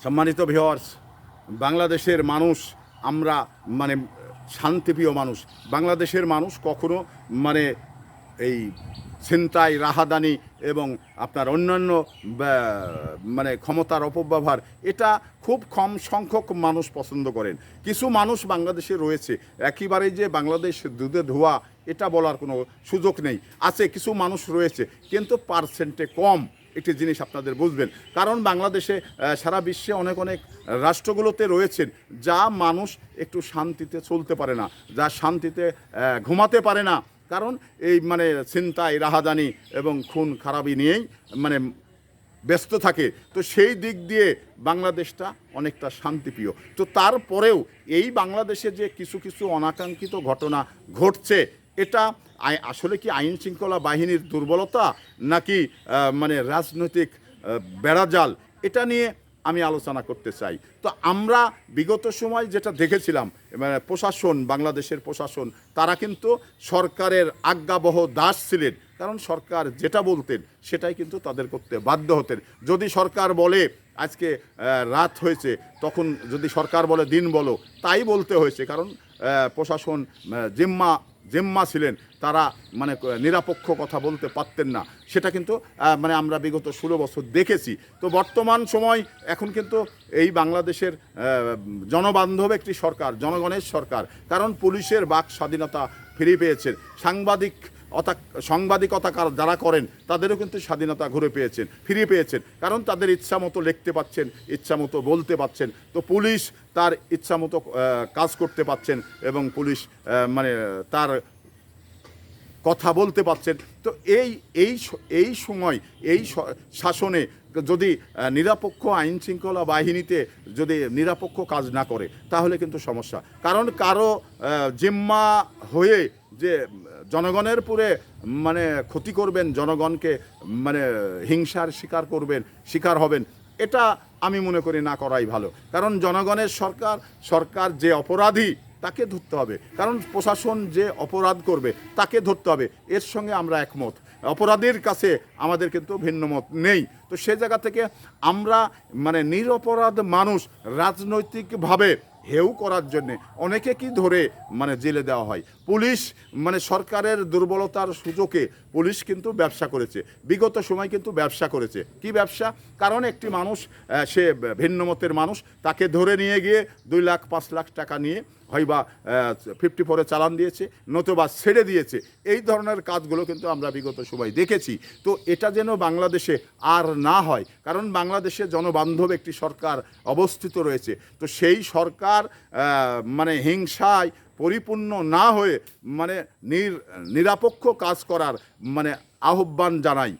সম্মানিত ভিউয়ার্স, বাংলাদেশের মানুষ আমরা মানে শান্তিপ্রিয় মানুষ। বাংলাদেশের মানুষ কখনো মানে এই ছিনতাই, রাহাদানি এবং আপনার অন্যান্য মানে ক্ষমতার অপব্যবহার এটা খুব কম সংখ্যক মানুষ পছন্দ করেন। কিছু মানুষ বাংলাদেশে রয়েছে একেবারেই যে বাংলাদেশ দুধে ধোয়া এটা বলার কোনো সুযোগ নেই। আছে কিছু মানুষ রয়েছে, কিন্তু পার্সেন্টে কম। একটি জিনিস আপনাদের বুঝবেন, কারণ বাংলাদেশে সারা বিশ্বে অনেক অনেক রাষ্ট্রগুলোতে রয়েছেন যা মানুষ একটু শান্তিতে চলতে পারে না, যা শান্তিতে ঘুমাতে পারে না, কারণ এই মানে ছিনতাই, রাহাজানি এবং খুন খারাপি নিয়েই মানে ব্যস্ত থাকে। তো সেই দিক দিয়ে বাংলাদেশটা অনেকটা শান্তিপ্রিয়। তো তারপরেও এই বাংলাদেশে যে কিছু কিছু অনাকাঙ্ক্ষিত ঘটনা ঘটছে, এটা আসলে কি আইন শৃঙ্খলা বাহিনীর দুর্বলতা নাকি মানে রাজনৈতিক বেড়াজাল, এটা নিয়ে আমি আলোচনা করতে চাই। তো আমরা বিগত সময় যেটা দেখেছিলাম, মানে প্রশাসন, বাংলাদেশের প্রশাসন তারা কিন্তু সরকারের আজ্ঞাবহ দাস ছিলেন, কারণ সরকার যেটা বলতেন সেটাই কিন্তু তাদের করতে বাধ্য হতেন। যদি সরকার বলে আজকে রাত হয়েছে, তখন যদি সরকার বলে দিন বলো, তাই বলতে হয়েছে, কারণ প্রশাসন জিম্মা ছিলেন, তারা মানে নিরপেক্ষ কথা বলতে পারতেন না। সেটা কিন্তু মানে আমরা বিগত 16 বছর দেখেছি। তো বর্তমান সময় এখন কিন্তু এই বাংলাদেশের জনবান্ধব একটি সরকার, জনগণের সরকার, কারণ পুলিশের বাক স্বাধীনতা ফিরে পেয়েছেন। সাংবাদিকতা যারা করেন তাদেরও কিন্তু স্বাধীনতা ফিরে পেয়েছেন, কারণ তাদের ইচ্ছা মতো লিখতে পাচ্ছেন, ইচ্ছা মতো বলতে পাচ্ছেন। তো পুলিশ তার ইচ্ছা মতো কাজ করতে পাচ্ছেন এবং পুলিশ মানে তার কথা বলতে পারছেন। তো এই সময় এই শাসনে যদি নিরপেক্ষ আইন শৃঙ্খলা বাহিনীতে যদি নিরপেক্ষ কাজ না করে, তাহলে কিন্তু সমস্যা। কারণ কারো জিম্মা হয়ে যে জনগণের পুরে মানে ক্ষতি করবেন, জনগণকে মানে হিংসার শিকার হবেন, এটা আমি মনে করি না করাই ভালো। কারণ জনগণের সরকার যে অপরাধী তাকে ধরতে হবে, কারণ প্রশাসন যে অপরাধ করবে তাকে ধরতে হবে, এর সঙ্গে আমরা একমত। অপরাধীর কাছে আমাদের কিন্তু ভিন্ন মত নেই। তো সে জায়গা থেকে আমরা মানে নিরপরাধ মানুষ রাজনৈতিকভাবে হেউ করার জন্যে অনেকে কি ধরে মানে জেলে দেওয়া হয়। পুলিশ মানে সরকারের দুর্বলতার সুযোগে পুলিশ কিন্তু ব্যবসা করেছে, বিগত সময় কিন্তু ব্যবসা করেছে। কি ব্যবসা? কারণ একটি মানুষ সে ভিন্ন মতের মানুষ, তাকে ধরে নিয়ে গিয়ে 2 লাখ 5 লাখ টাকা নিয়ে হয়বা 54-এ চালান দিয়েছে, নতুবা ছেড়ে দিয়েছে। এই ধরনের কাজগুলো কিন্তু আমরা বিগত সময় দেখেছি। তো এটা যেন বাংলাদেশে আর না হয়, কারণ বাংলাদেশে জনবান্ধব একটি সরকার অবস্থিত রয়েছে। তো সেই সরকার মানে হিংসায় পরিপূর্ণ না হয়ে মানে নিরপেক্ষ কাজ করার মানে আহ্বান জানাই।